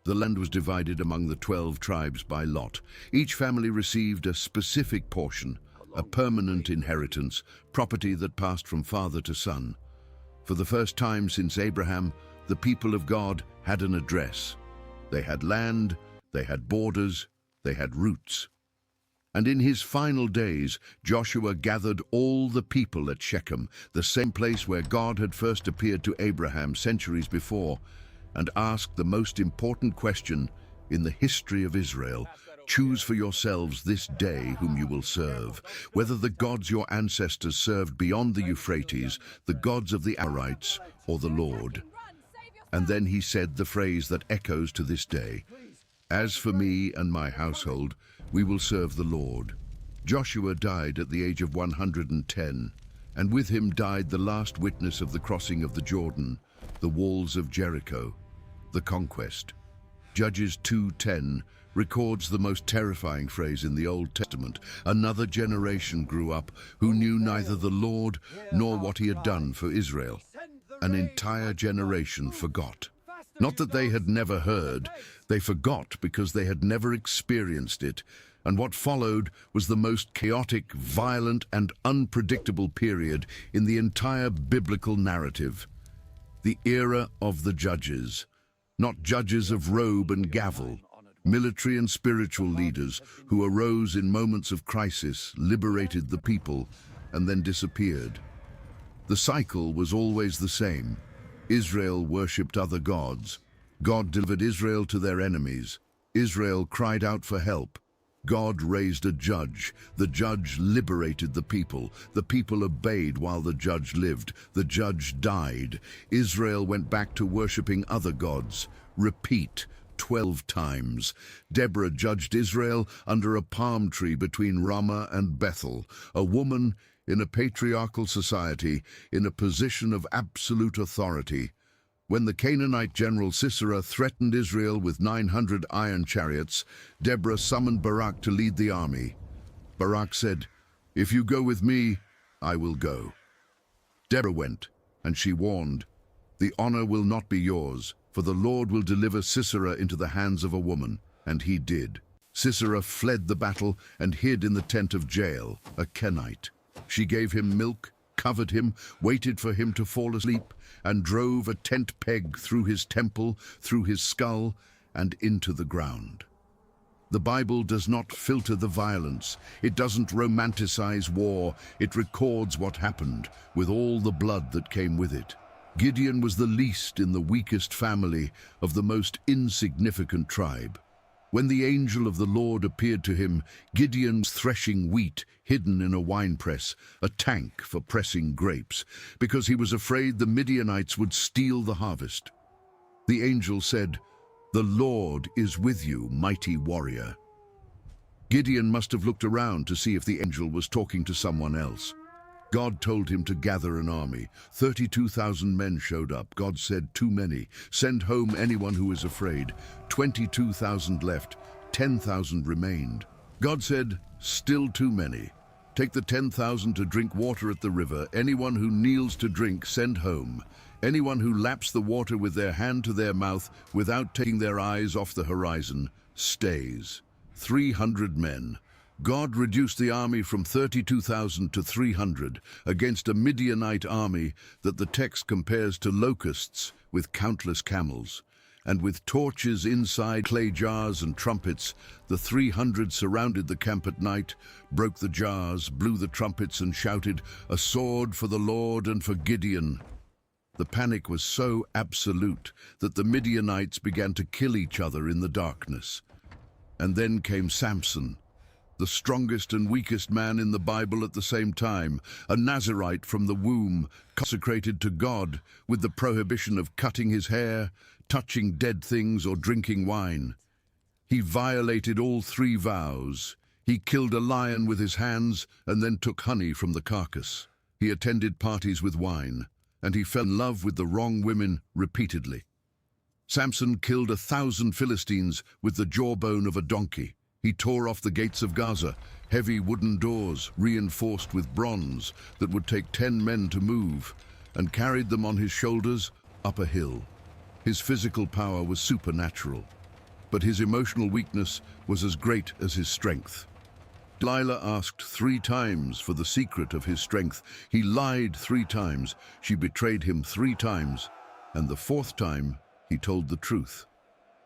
The land was divided among the 12 tribes by lot. Each family received a specific portion, a permanent inheritance, property that passed from father to son. For the first time since Abraham, the people of God had an address. They had land, they had borders, they had roots. And in his final days, Joshua gathered all the people at Shechem, the same place where God had first appeared to Abraham centuries before, and asked the most important question in the history of Israel. Choose for yourselves this day whom you will serve, whether the gods your ancestors served beyond the Euphrates, the gods of the Amorites, or the Lord. And then he said the phrase that echoes to this day, "As for me and my household, we will serve the Lord." Joshua died at the age of 110, and with him died the last witness of the crossing of the Jordan, the walls of Jericho, the conquest. Judges 2:10 records the most terrifying phrase in the Old Testament. Another generation grew up who knew neither the Lord nor what he had done for Israel. An entire generation forgot. Not that they had never heard, they forgot because they had never experienced it, and what followed was the most chaotic, violent, and unpredictable period in the entire biblical narrative. The era of the judges. Not judges of robe and gavel, military and spiritual leaders who arose in moments of crisis, liberated the people, and then disappeared. The cycle was always the same. Israel worshipped other gods. God delivered Israel to their enemies. Israel cried out for help. God raised a judge. The judge liberated the people. The people obeyed while the judge lived. The judge died. Israel went back to worshipping other gods. Repeat 12 times. Deborah judged Israel under a palm tree between Ramah and Bethel. A woman in a patriarchal society, in a position of absolute authority. When the Canaanite general Sisera threatened Israel with 900 iron chariots, Deborah summoned Barak to lead the army. Barak said, "If you go with me, I will go." Deborah went, and she warned, "The honor will not be yours, for the Lord will deliver Sisera into the hands of a woman." And he did. Sisera fled the battle and hid in the tent of Jael, a Kenite. She gave him milk, covered him, waited for him to fall asleep, and drove a tent peg through his temple, through his skull, and into the ground. The Bible does not filter the violence. It doesn't romanticize war. It records what happened, with all the blood that came with it. Gideon was the least in the weakest family of the most insignificant tribe. When the angel of the Lord appeared to him, Gideon was threshing wheat hidden in a winepress, a tank for pressing grapes, because he was afraid the Midianites would steal the harvest. The angel said, "The Lord is with you, mighty warrior." Gideon must have looked around to see if the angel was talking to someone else. God told him to gather an army. 32,000 men showed up. God said, "Too many. Send home anyone who is afraid." 22,000 left. 10,000 remained. God said, "Still too many. Take the 10,000 to drink water at the river. Anyone who kneels to drink, send home. Anyone who laps the water with their hand to their mouth without taking their eyes off the horizon, stays." 300 men. God reduced the army from 32,000 to 300 against a Midianite army that the text compares to locusts with countless camels. And with torches inside clay jars and trumpets, the 300 surrounded the camp at night, broke the jars, blew the trumpets and shouted, "A sword for the Lord and for Gideon." The panic was so absolute that the Midianites began to kill each other in the darkness. And then came Samson, the strongest and weakest man in the Bible at the same time, a Nazirite from the womb, consecrated to God, with the prohibition of cutting his hair, touching dead things, or drinking wine. He violated all 3 vows. He killed a lion with his hands and then took honey from the carcass. He attended parties with wine, and he fell in love with the wrong women repeatedly. Samson killed 1,000 Philistines with the jawbone of a donkey. He tore off the gates of Gaza, heavy wooden doors reinforced with bronze that would take 10 men to move, and carried them on his shoulders up a hill. His physical power was supernatural, but his emotional weakness was as great as his strength. Delilah asked 3 times for the secret of his strength. He lied 3 times. She betrayed him 3 times, and the 4th time he told the truth.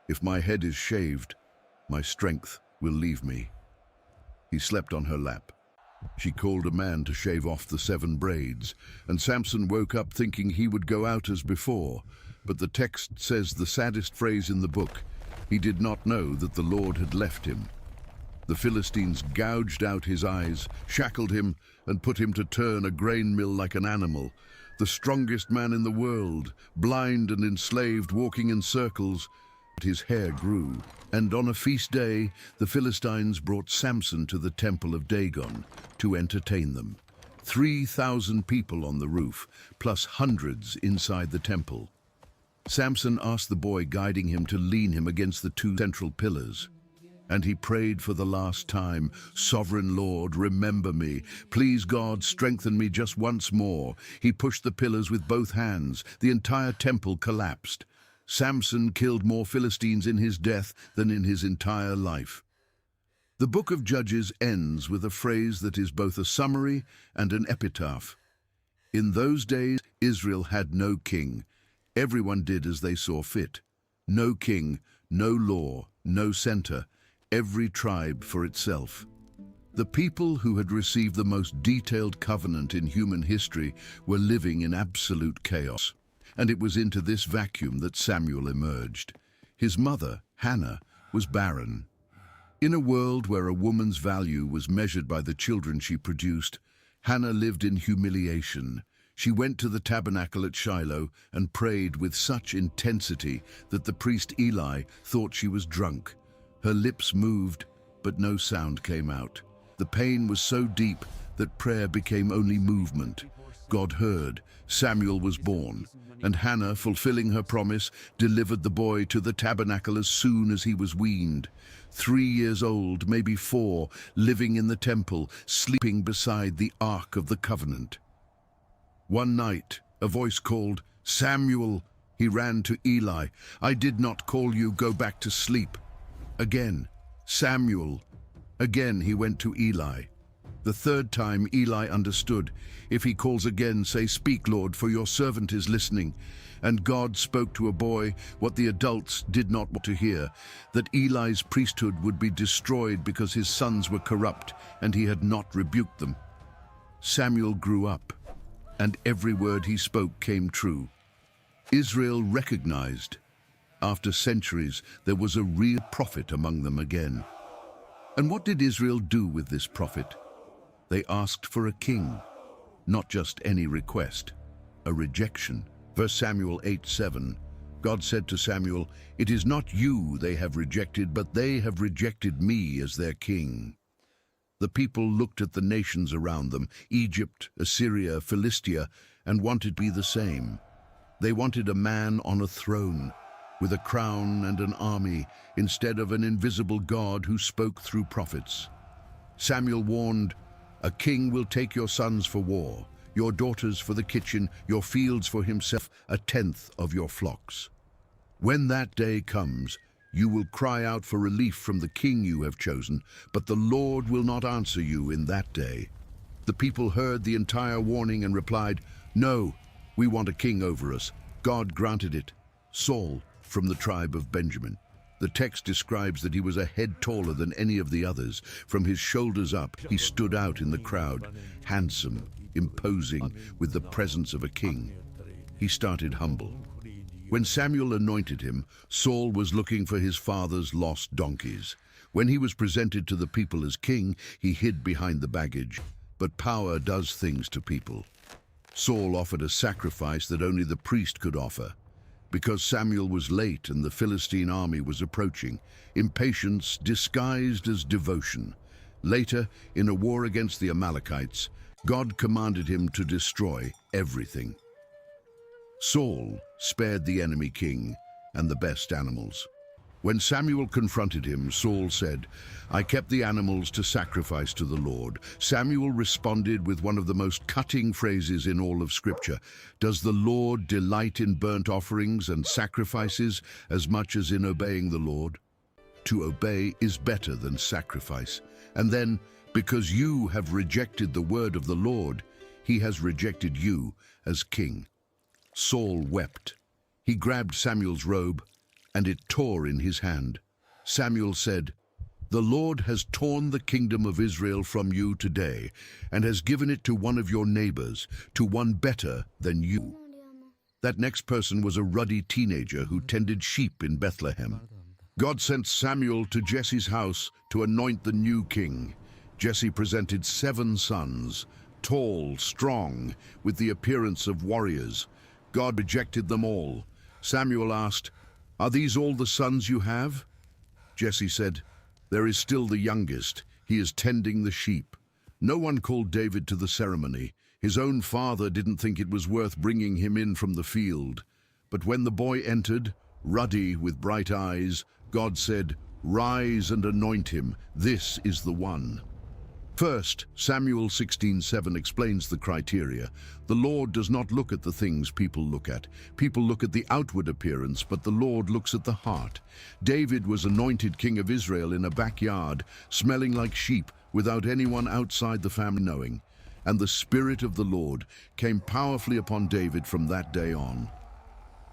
"If my head is shaved, my strength will leave me." He slept on her lap. She called a man to shave off the 7 braids, and Samson woke up thinking he would go out as before. But the text says the saddest phrase in the book: he did not know that the Lord had left him. The Philistines gouged out his eyes, shackled him, and put him to turn a grain mill like an animal. The strongest man in the world, blind and enslaved, walking in circles, but his hair grew. And on a feast day, the Philistines brought Samson to the temple of Dagon to entertain them. 3,000 people on the roof, plus hundreds inside the temple. Samson asked the boy guiding him to lean him against the 2 central pillars. And he prayed for the last time, "Sovereign Lord, remember me. Please, God, strengthen me just once more." He pushed the pillars with both hands. The entire temple collapsed. Samson killed more Philistines in his death than in his entire life. The book of Judges ends with a phrase that is both a summary and an epitaph. In those days, Israel had no king. Everyone did as they saw fit. No king, no law, no center, every tribe for itself. The people who had received the most detailed covenant in human history were living in absolute chaos. And it was into this vacuum that Samuel emerged. His mother, Hannah, was barren. In a world where a woman's value was measured by the children she produced, Hannah lived in humiliation. She went to the tabernacle at Shiloh and prayed with such intensity that the priest Eli thought she was drunk. Her lips moved, but no sound came out. The pain was so deep that prayer became only movement. God heard, Samuel was born, and Hannah, fulfilling her promise, delivered the boy to the tabernacle as soon as he was weaned. 3 years old, maybe 4, living in the temple, sleeping beside the Ark of the Covenant. One night, a voice called, "Samuel!" He ran to Eli. "I did not call you, go back to sleep." Again, "Samuel!" Again he went to Eli. The third time Eli understood. If he calls again, say, "Speak, Lord, for your servant is listening." And God spoke to a boy what the adults did not want to hear, that Eli's priesthood would be destroyed because his sons were corrupt and he had not rebuked them. Samuel grew up, and every word he spoke came true. Israel recognized, after centuries, there was a real prophet among them again. And what did Israel do with this prophet? They asked for a king, not just any request, a rejection. 1 Samuel 8:7, God said to Samuel, "It is not you they have rejected, but they have rejected me as their king." The people looked at the nations around them, Egypt, Assyria, Philistia, and wanted to be the same. They wanted a man on a throne, with a crown and an army, instead of an invisible God who spoke through prophets. Samuel warned, "A king will take your sons for war, your daughters for the kitchen, your fields for himself, 1/10 of your flocks. When that day comes, you will cry out for relief from the king you have chosen, but the Lord will not answer you in that day." The people heard the entire warning and replied, "No, we want a king over us." God granted it, Saul, from the tribe of Benjamin. The text describes that he was a head taller than any of the others. From his shoulders up, he stood out in the crowd, handsome, imposing, with the presence of a king. He started humble. When Samuel anointed him, Saul was looking for his father's lost donkeys. When he was presented to the people as king, he hid behind the baggage. But power does things to people. Saul offered a sacrifice that only the priest could offer. Because Samuel was late and the Philistine army was approaching, impatience disguised as devotion. Later, in a war against the Amalekites, God commanded him to destroy everything. Saul spared the enemy king and the best animals. When Samuel confronted him, Saul said, "I kept the animals to sacrifice to the Lord." Samuel responded with one of the most cutting phrases in all of Scripture. "Does the Lord delight in burnt offerings and sacrifices as much as in obeying the Lord? To obey is better than sacrifice." And then, "Because you have rejected the word of the Lord, he has rejected you as king." Saul wept. He grabbed Samuel's robe, and it tore in his hand. Samuel said, "The Lord has torn the kingdom of Israel from you today, and has given it to one of your neighbors, to one better than you." That next person was a ruddy teenager who tended sheep in Bethlehem. God sent Samuel to Jesse's house to anoint the new king. Jesse presented 7 sons, tall, strong, with the appearance of warriors. God rejected them all. Samuel asked, "Are these all the sons you have?" Jesse said, "There is still the youngest. He is tending the sheep." No one called David to the ceremony. His own father didn't think it was worth bringing him in from the field. But when the boy entered, ruddy with bright eyes, God said, "Rise and anoint him. This is the one." First, Samuel 16:7 explains the criteria. The Lord does not look at the things people look at. People look at the outward appearance, but the Lord looks at the heart. David was anointed king of Israel in a backyard, smelling like sheep, without anyone outside the family knowing. And the Spirit of the Lord came powerfully upon David from that day on.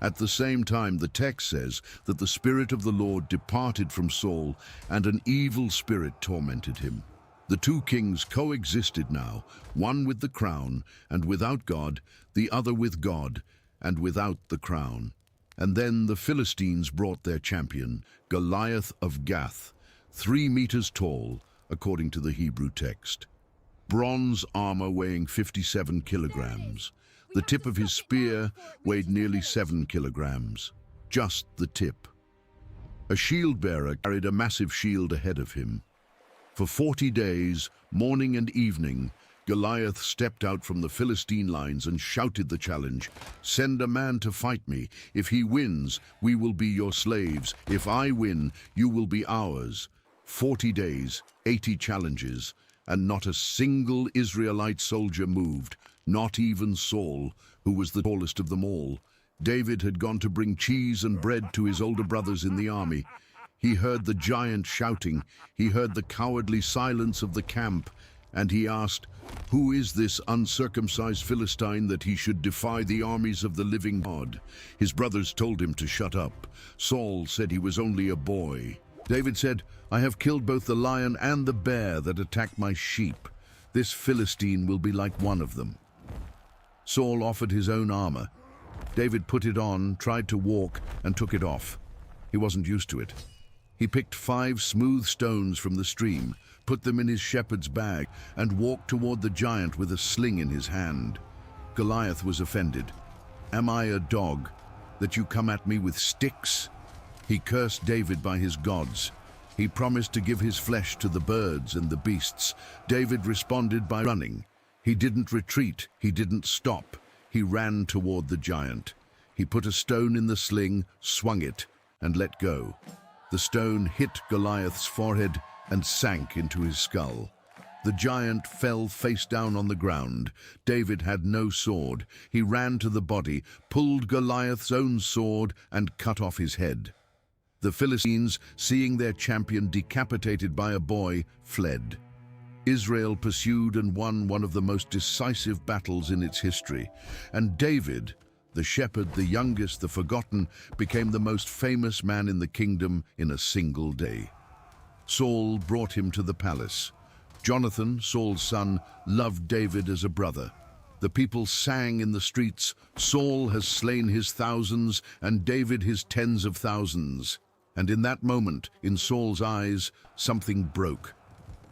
At the same time, the text says that the Spirit of the Lord departed from Saul, and an evil spirit tormented him. The two kings coexisted now, one with the crown and without God, the other with God and without the crown. And then the Philistines brought their champion, Goliath of Gath. 3 meters tall, according to the Hebrew text. Bronze armor weighing 57 kilograms. The tip of his spear weighed nearly 7 kilograms. Just the tip. A shield bearer carried a massive shield ahead of him. For 40 days, morning and evening, Goliath stepped out from the Philistine lines and shouted the challenge, "Send a man to fight me. If he wins, we will be your slaves. If I win, you will be ours." 40 days, 80 challenges, and not a single Israelite soldier moved, not even Saul, who was the tallest of them all. David had gone to bring cheese and bread to his older brothers in the army. He heard the giant shouting, he heard the cowardly silence of the camp, and he asked, "Who is this uncircumcised Philistine that he should defy the armies of the living God?" His brothers told him to shut up. Saul said he was only a boy. David said, "I have killed both the lion and the bear that attacked my sheep. This Philistine will be like one of them." Saul offered his own armor. David put it on, tried to walk, and took it off. He wasn't used to it. He picked 5 smooth stones from the stream, put them in his shepherd's bag, and walked toward the giant with a sling in his hand. Goliath was offended. "Am I a dog, that you come at me with sticks?" He cursed David by his gods. He promised to give his flesh to the birds and the beasts. David responded by running. He didn't retreat, he didn't stop. He ran toward the giant. He put a stone in the sling, swung it, and let go. The stone hit Goliath's forehead and sank into his skull. The giant fell face down on the ground. David had no sword. He ran to the body, pulled Goliath's own sword, and cut off his head. The Philistines, seeing their champion decapitated by a boy, fled. Israel pursued and won one of the most decisive battles in its history. And David, the shepherd, the youngest, the forgotten, became the most famous man in the kingdom in a single day. Saul brought him to the palace. Jonathan, Saul's son, loved David as a brother. The people sang in the streets, "Saul has slain his thousands, and David his tens of thousands." And in that moment, in Saul's eyes, something broke.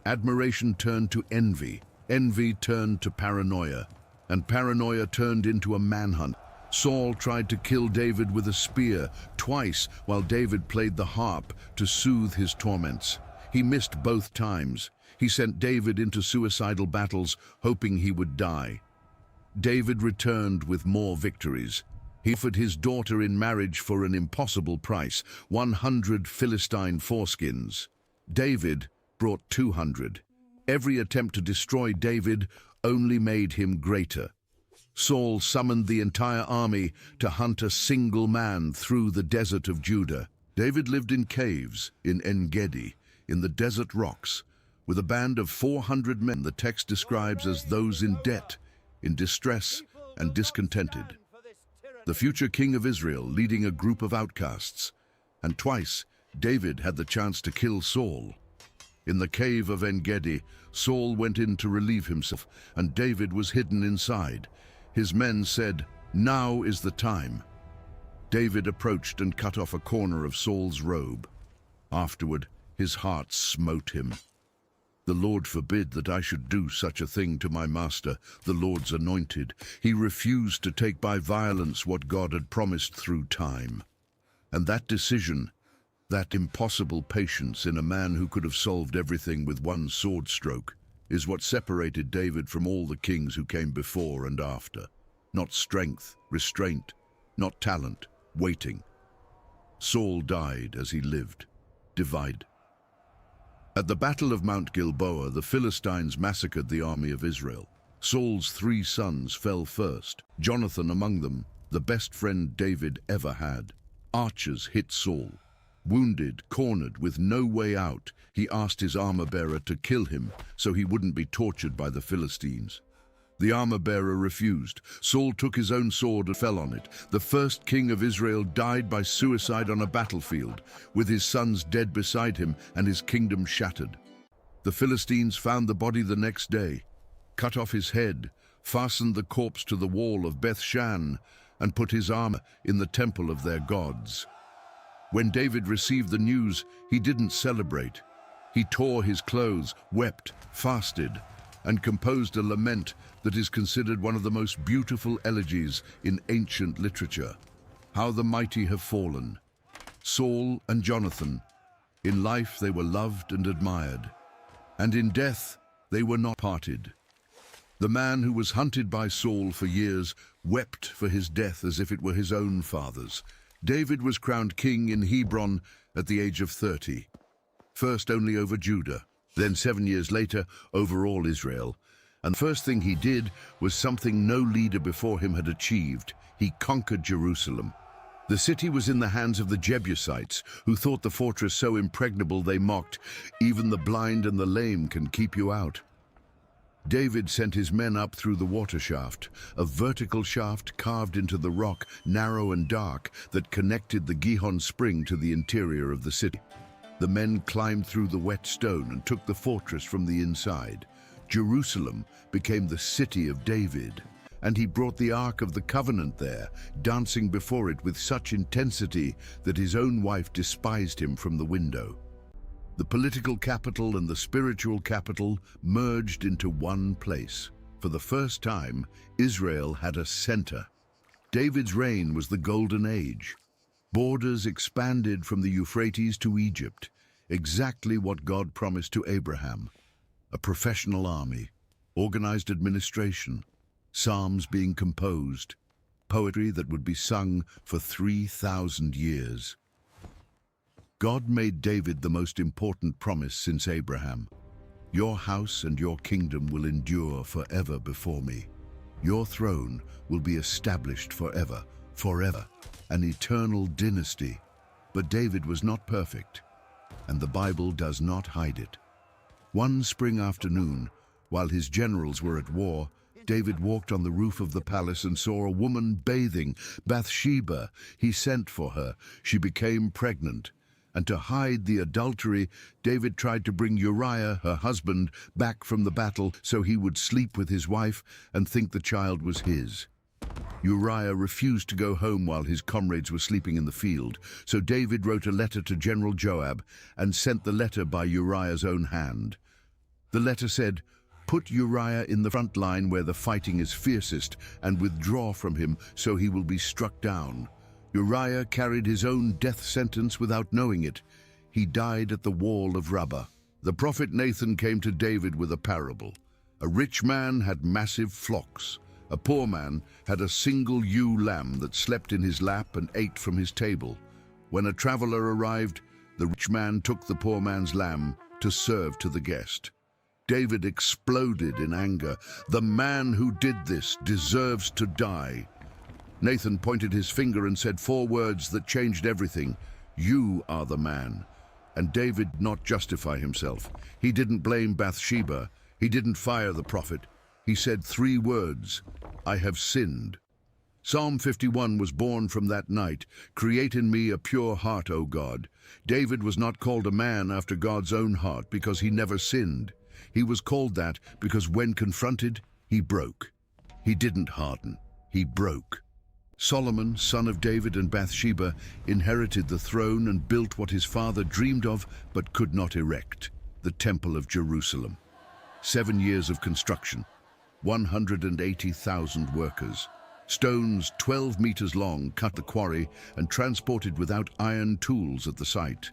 Admiration turned to envy, envy turned to paranoia, and paranoia turned into a manhunt. Saul tried to kill David with a spear twice while David played the harp to soothe his torments. He missed both times. He sent David into suicidal battles, hoping he would die. David returned with more victories. He offered his daughter in marriage for an impossible price, 100 Philistine foreskins. David brought 200. Every attempt to destroy David only made him greater. Saul summoned the entire army to hunt a single man through the desert of Judah. David lived in caves in En-Gedi, in the desert rocks, with a band of 400 men the text describes as those in debt, in distress, and discontented. The future king of Israel leading a group of outcasts. And twice, David had the chance to kill Saul. In the cave of En-Gedi, Saul went in to relieve himself, and David was hidden inside. His men said, "Now is the time." David approached and cut off a corner of Saul's robe. Afterward, his heart smote him. "The Lord forbid that I should do such a thing to my master, the Lord's anointed." He refused to take by violence what God had promised through time. And that decision, that impossible patience in a man who could have solved everything with one sword stroke, is what separated David from all the kings who came before and after. Not strength, restraint, not talent, waiting. Saul died as he lived, divided. At the Battle of Mount Gilboa, the Philistines massacred the army of Israel. Saul's 3 sons fell first, Jonathan among them, the best friend David ever had. Archers hit Saul. Wounded, cornered, with no way out, he asked his armor-bearer to kill him so he wouldn't be tortured by the Philistines. The armor-bearer refused. Saul took his own sword and fell on it. The first king of Israel died by suicide on a battlefield, with his sons dead beside him and his kingdom shattered. The Philistines found the body the next day, cut off his head, fastened the corpse to the wall of Beth-shan, and put his armor in the temple of their gods. When David received the news, he didn't celebrate. He tore his clothes, wept, fasted, and composed a lament that is considered one of the most beautiful elegies in ancient literature. How the mighty have fallen. Saul and Jonathan, in life they were loved and admired, and in death they were not parted. The man who was hunted by Saul for years wept for his death as if it were his own father's. David was crowned king in Hebron at the age of 30. First only over Judah, then 7 years later over all Israel. And the first thing he did was something no leader before him had achieved. He conquered Jerusalem. The city was in the hands of the Jebusites, who thought the fortress so impregnable they mocked, "Even the blind and the lame can keep you out." David sent his men up through the water shaft, a vertical shaft carved into the rock, narrow and dark, that connected the Gihon spring to the interior of the city. The men climbed through the wet stone and took the fortress from the inside. Jerusalem became the city of David, and he brought the Ark of the Covenant there, dancing before it with such intensity that his own wife despised him from the window. The political capital and the spiritual capital merged into one place. For the first time, Israel had a center. David's reign was the Golden Age. Borders expanded from the Euphrates to Egypt, exactly what God promised to Abraham. A professional army, organized administration, psalms being composed, poetry that would be sung for 3,000 years. God made David the most important promise since Abraham. Your house and your kingdom will endure forever before me. Your throne will be established forever, forever, an eternal dynasty. But David was not perfect, and the Bible does not hide it. One spring afternoon, while his generals were at war, David walked on the roof of the palace and saw a woman bathing, Bathsheba. He sent for her. She became pregnant. And to hide the adultery, David tried to bring Uriah, her husband, back from the battle so he would sleep with his wife and think the child was his. Uriah refused to go home while his comrades were sleeping in the field, so David wrote a letter to General Joab and sent the letter by Uriah's own hand. The letter said, "Put Uriah in the front line where the fighting is fiercest and withdraw from him so he will be struck down." Uriah carried his own death sentence without knowing it. He died at the wall of Rabbah. The prophet Nathan came to David with a parable. A rich man had massive flocks. A poor man had a single ewe lamb that slept in his lap and ate from his table. When a traveler arrived, the rich man took the poor man's lamb to serve to the guest. David exploded in anger. "The man who did this deserves to die." Nathan pointed his finger and said 4 words that changed everything. "You are the man." And David did not justify himself. He didn't blame Bathsheba. He didn't fire the prophet. He said 3 words, "I have sinned." Psalm 51 was born from that night. "Create in me a pure heart, O God." David was not called a man after God's own heart because he never sinned. He was called that because when confronted, he broke. He didn't harden. He broke. Solomon, son of David and Bathsheba, inherited the throne and built what his father dreamed of but could not erect, the Temple of Jerusalem. 7 years of construction, 180,000 workers. Stones 12 meters long cut the quarry and transported without iron tools at the site.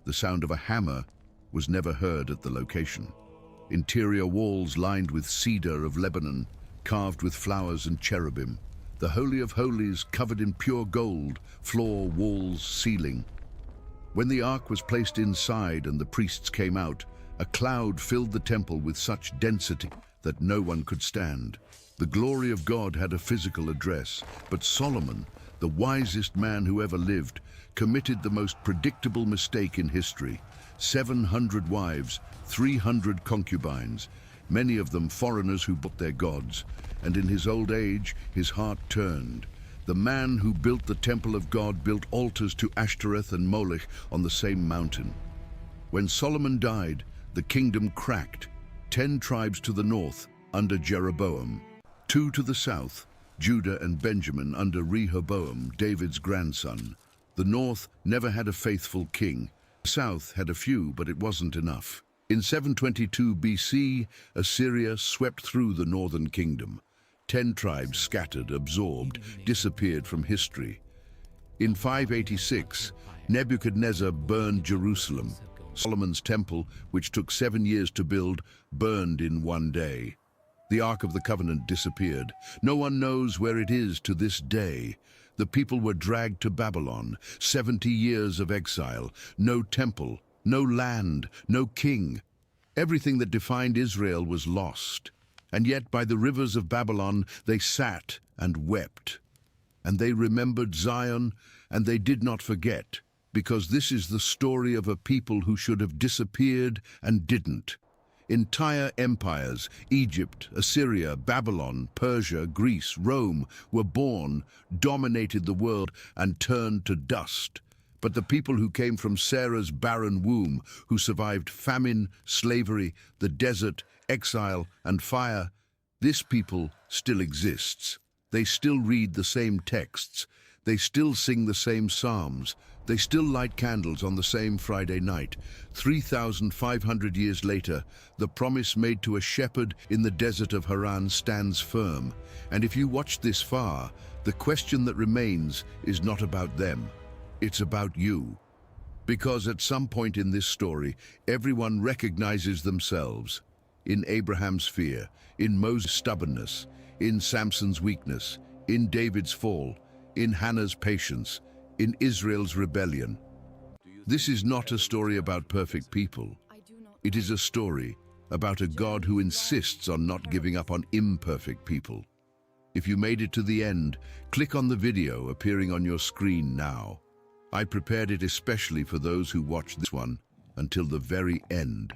The sound of a hammer was never heard at the location. Interior walls lined with cedar of Lebanon, carved with flowers and cherubim. The Holy of Holies covered in pure gold, floor, walls, ceiling. When the ark was placed inside and the priests came out, a cloud filled the temple with such density that no one could stand. The glory of God had a physical address, but Solomon, the wisest man who ever lived, committed the most predictable mistake in history. 700 wives, 300 concubines, many of them foreigners who bought their gods, and in his old age his heart turned. The man who built the temple of God built altars to Ashtoreth and Molech on the same mountain. When Solomon died, the kingdom cracked. 10 tribes to the north under Jeroboam, 2 to the south, Judah and Benjamin under Rehoboam, David's grandson. The north never had a faithful king, The south had a few, but it wasn't enough. In 722 BC, Assyria swept through the northern kingdom. 10 tribes scattered, absorbed, disappeared from history. In 586, Nebuchadnezzar burned Jerusalem. Solomon's temple, which took 7 years to build, burned in one day. The Ark of the Covenant disappeared. No one knows where it is to this day. The people were dragged to Babylon, 70 years of exile, no temple, no land, no king. Everything that defined Israel was lost. And yet by the rivers of Babylon they sat and wept. And they remembered Zion, and they did not forget, because this is the story of a people who should have disappeared and didn't. Entire empires, Egypt, Assyria, Babylon, Persia, Greece, Rome, were born, dominated the world, and turned to dust. But the people who came from Sarah's barren womb, who survived famine, slavery, the desert, exile, and fire, this people still exists. They still read the same texts. They still sing the same psalms. They still light candles on the same Friday night. 3,500 years later, the promise made to a shepherd in the desert of Haran stands firm. And if you watch this far, the question that remains is not about them. It's about you. Because at some point in this story, everyone recognizes themselves. In Abraham's fear, in Moses' stubbornness, in Samson's weakness, in David's fall, in Hannah's patience, in Israel's rebellion. This is not a story about perfect people. It is a story about a God who insists on not giving up on imperfect people. If you made it to the end, click on the video appearing on your screen now. I prepared it especially for those who watch this one until the very end.